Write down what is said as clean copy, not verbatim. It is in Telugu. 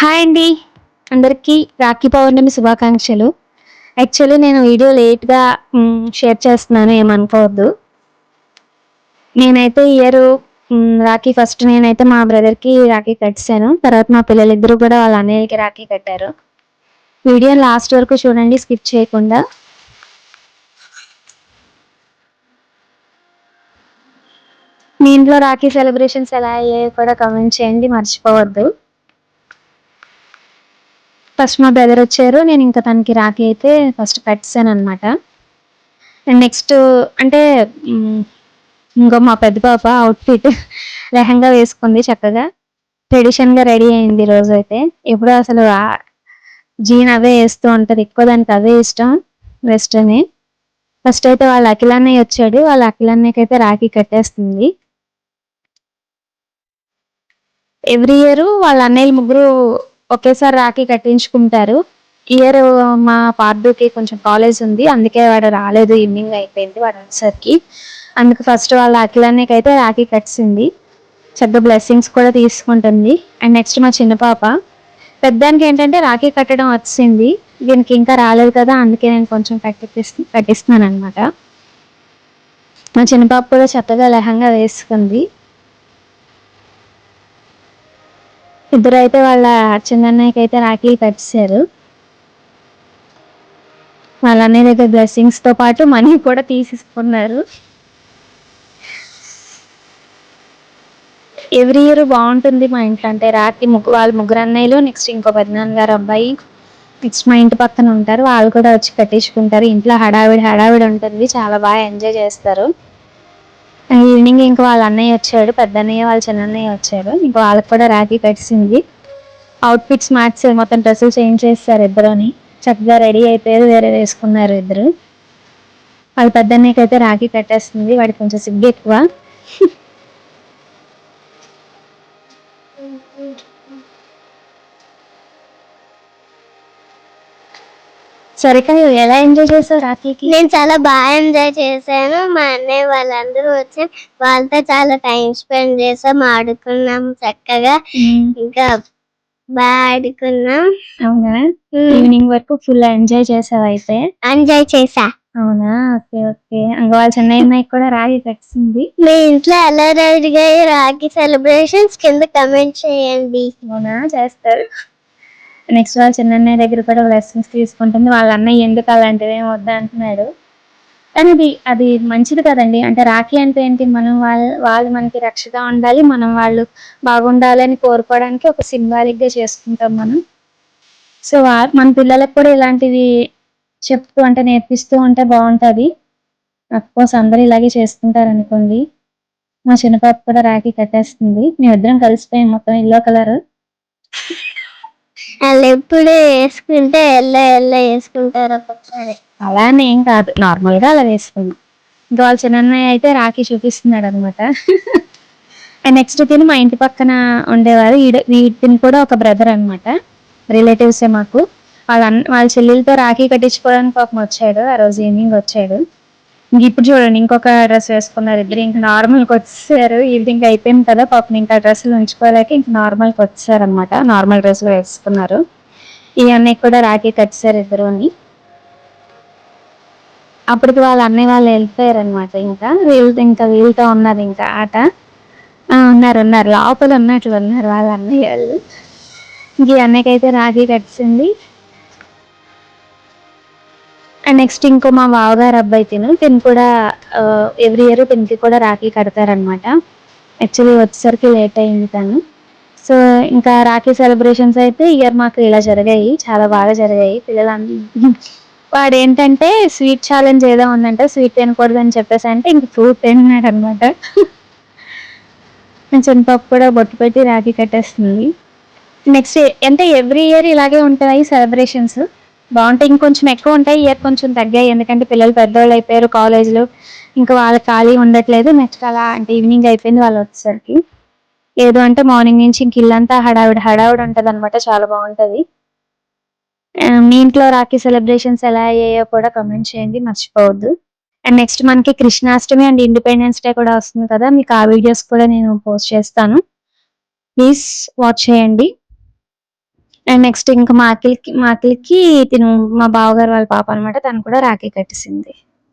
హాయ్ అండి. అందరికీ రాఖీ పౌర్ణమి శుభాకాంక్షలు. యాక్చువల్లీ నేను వీడియో లేట్‌గా షేర్ చేస్తున్నాను, ఏమనుకోవద్దు. నేనైతే ఈ ఇయరు రాఖీ ఫస్ట్ నేనైతే మా బ్రదర్‌కి రాఖీ కట్టేసాను. తర్వాత మా పిల్లలిద్దరూ కూడా వాళ్ళ అన్నయ్యకి రాఖీ కట్టారు. వీడియోని లాస్ట్ వరకు చూడండి, స్కిప్ చేయకుండా. మీ ఇంట్లో రాఖీ సెలబ్రేషన్స్ ఎలా అయ్యాయో కూడా కామెంట్ చేయండి, మర్చిపోవద్దు. ఫస్ట్ మా బ్రదర్ వచ్చారు. నేను ఇంకా తనకి రాఖీ అయితే ఫస్ట్ కట్టేసాననమాట. అండ్ నెక్స్ట్ అంటే ఇంకో మా పెద్ద పాప అవుట్‌ఫిట్ లెహంగా వేసుకుంది చక్కగా. ట్రెడిషన్‌గా రెడీ అయింది ఈరోజైతే. ఎప్పుడూ అసలు జీన్ అవే ఏస్తూ ఉంటది. ఎక్కువ దానికి అవే ఇష్టం, వెస్టర్నే. ఫస్ట్ అయితే వాళ్ళ అఖిల్ అన్నయ్య వచ్చాడు. వాళ్ళ అఖిల్ అన్నయ్యకైతే రాఖీ కట్టేస్తుంది. ఎవ్రీ ఇయర్ వాళ్ళ అన్నయ్యలు ముగ్గురు ఒకేసారి రాఖీ కట్టించుకుంటారు. ఈ ఇయర్ మా పార్దుకి కొంచెం కాలేజ్ ఉంది, అందుకే వాడు రాలేదు. ఈవినింగ్ అయిపోయింది వాడు వచ్చేసరికి. అందుకు ఫస్ట్ వాళ్ళ అఖిల్ అన్నయ్యకైతే రాఖీ కట్టేసింది. చక్కగా బ్లెస్సింగ్స్ కూడా తీసుకుంటుంది. అండ్ నెక్స్ట్ మా చిన్న పాప, పెద్దానికి ఏంటంటే రాఖీ కట్టడం వచ్చింది, దీనికి ఇంకా రాలేదు కదా, అందుకే నేను కొంచెం కట్టిస్తున్నాను అనమాట. మా చిన్న పాప కూడా చక్కగా లెహంగా వేసుకుంది. ఇద్దరు అయితే వాళ్ళ చిన్నన్నయ్యకి అయితే రాఖీ కట్టేశారు. వాళ్ళ అన్నయ్య దగ్గర బ్లెస్సింగ్స్తో పాటు మనీ కూడా తీసేసుకున్నారు. ఎవ్రీ ఇయర్ బాగుంటుంది మా ఇంట్లో. అంటే రాఖీ వాళ్ళ ముగ్గురు అన్నయ్యలు, నెక్స్ట్ ఇంకో పెద్దనాన్నగారు అబ్బాయి, నెక్స్ట్ మా ఇంటి పక్కన ఉంటారు, వాళ్ళు కూడా వచ్చి కట్టించుకుంటారు. ఇంట్లో హడావిడి ఉంటుంది, చాలా బాగా ఎంజాయ్ చేస్తారు. ఈవినింగ్ ఇంకా వాళ్ళ అన్నయ్య వచ్చాడు, పెద్ద అన్నయ్య వాళ్ళ చిన్న అన్నయ్య వచ్చాడు. ఇంకా వాళ్ళకి కూడా రాఖీ కట్టింది. అవుట్ఫిట్స్ మ్యాచ్, మొత్తం డ్రెస్సులు చేంజ్ చేస్తారు ఇద్దరుని. చక్కగా రెడీ అయిపోయారు, వేరే వేసుకున్నారు ఇద్దరు. వాళ్ళ పెద్ద అన్నయ్యకి అయితే రాఖీ కట్టేస్తుంది. వాడికి కొంచెం సిగ్గు ఎక్కువ. సరిక ఎలా ఎంజాయ్ చేసావు రాఖీకి? నేను చాలా బాగా ఎంజాయ్ చేశాను. మా అన్నయ్య వాళ్ళందరూ వచ్చి వాళ్ళతో చాలా టైం స్పెండ్ చేసాం, ఆడుకున్నాం చక్కగా. ఇంకా బాగా ఆడుకున్నాం. అవునా? ఈవినింగ్ వరకు ఫుల్ ఎంజాయ్ చేసావు అయితే? ఎంజాయ్ చేసా. అవునా? Okay okay. ఇంకా వాళ్ళ చిన్నయ్యకి కూడా రాఖీ కట్టింది. మీ ఇంట్లో ఎలా జరిగాయి రాఖీ సెలబ్రేషన్స్ కింద కమెంట్ చేయండి. అవునా? చేస్తారు. నెక్స్ట్ వాళ్ళ చిన్నన్నయ్య దగ్గర కూడా బ్లెస్సింగ్స్ తీసుకుంటుంది. వాళ్ళ అన్నయ్య ఎందుకు అలాంటివి ఏమి వద్దా అంటున్నాడు. కానీ అది మంచిది కదండి. అంటే రాఖీ అంటే ఏంటి, మనం వాళ్ళు మనకి రక్షగా ఉండాలి, మనం వాళ్ళు బాగుండాలి అని కోరుకోవడానికి ఒక సింబాలిక్గా చేసుకుంటాం మనం. సో మన పిల్లలకు కూడా ఇలాంటివి చెప్తూ అంటే నేర్పిస్తూ ఉంటే బాగుంటుంది. అఫ్కోర్స్ అందరూ ఇలాగే చేసుకుంటారు అనుకోండి. మా చిన్న పాప కూడా రాఖీ కట్టేస్తుంది. మేమిద్దరం కలిసిపోయాం, మొత్తం ఎల్లో కలర్. వాళ్ళు ఎప్పుడు వేసుకుంటే ఎల్లో వేసుకుంటారు ఒక్కొక్కసారి. అలానే ఏం కాదు, నార్మల్గా అలా వేసుకున్నాం. ఇంకా వాళ్ళ చిన్నన్నయ్య అయితే రాఖీ చూపిస్తున్నాడు అనమాట. అండ్ నెక్స్ట్ తిని మా ఇంటి పక్కన ఉండేవారు, వీటిని కూడా ఒక బ్రదర్ అనమాట, రిలేటివ్సే మాకు. వాళ్ళ చెల్లెలతో రాఖీ కట్టించుకోవడానికి పాపం వచ్చాడు, ఆ రోజు ఈవినింగ్ వచ్చాడు. ఇంక ఇప్పుడు చూడండి, ఇంకొక డ్రెస్ వేసుకున్నారు ఇద్దరు. ఇంక నార్మల్కి వచ్చేసారు, ఈవినింగ్ అయిపోయింది కదా పాపం, ఇంకా డ్రెస్సులు ఉంచుకోలేక ఇంక నార్మల్కి వచ్చేసారు అనమాట. నార్మల్ డ్రెస్సులు వేసుకున్నారు. ఈ అన్నయ్య కూడా రాఖీ కట్టేశారు ఇద్దరుని. అప్పటికి వాళ్ళ అన్నయ్య వాళ్ళు వెళ్ళిపోయారు అనమాట. ఇంకా వీళ్ళతో ఉన్నారు ఇంకా ఆట. ఉన్నారు లోపల ఉన్నారు వాళ్ళ అన్నయ్య వాళ్ళు. ఇంక ఈ అన్నయ్యకి అయితే రాఖీ కట్టింది. అండ్ నెక్స్ట్ ఇంకో మా బావగారు అబ్బాయి తిను కూడా ఎవ్రీ ఇయర్ తినికి కూడా రాఖీ కడతారనమాట. యాక్చువల్లీ వచ్చేసరికి లేట్ అయింది తను. సో ఇంకా రాఖీ సెలబ్రేషన్స్ అయితే ఇయర్ మాకు ఇలా జరిగాయి, చాలా బాగా జరిగాయి. పిల్లలందరూ వాడు ఏంటంటే స్వీట్ ఛాలెంజ్ ఏదో ఉందంట, స్వీట్ తినకూడదు అని చెప్పేసి అంటే ఇంక ఫ్రూట్ తిన్నాడు అనమాట. చిన్నపాప కూడా బొట్టు పెట్టి రాఖీ కట్టేస్తుంది. నెక్స్ట్ అంటే ఎవ్రీ ఇయర్ ఇలాగే ఉంటాయి సెలబ్రేషన్స్, బాగుంటాయి. ఇంకొంచెం ఎక్కువ ఉంటాయి, ఇయర్ కొంచెం తగ్గాయి, ఎందుకంటే పిల్లలు పెద్దవాళ్ళు అయిపోయారు, కాలేజ్లో ఇంకా వాళ్ళకి ఖాళీ ఉండట్లేదు. నెక్స్ట్ అలా అంటే ఈవినింగ్ అయిపోయింది వాళ్ళు వచ్చేసరికి. ఏదో అంటే మార్నింగ్ నుంచి ఇంక ఇల్లంతా హడావిడి ఉంటుంది అనమాట, చాలా బాగుంటుంది. మీ ఇంట్లో రాఖీ సెలబ్రేషన్స్ ఎలా అయ్యాయో కూడా కమెంట్ చేయండి, మర్చిపోవద్దు. అండ్ నెక్స్ట్ మనకి కృష్ణాష్టమి అండ్ ఇండిపెండెన్స్ డే కూడా వస్తుంది కదా, మీకు ఆ వీడియోస్ కూడా నేను పోస్ట్ చేస్తాను, ప్లీజ్ వాచ్ చేయండి. అండ్ నెక్స్ట్ ఇంకా మా అఖిల్కి తిను మా బావగారు వాళ్ళ పాప అనమాట, తను కూడా రాఖీ కట్టేసింది.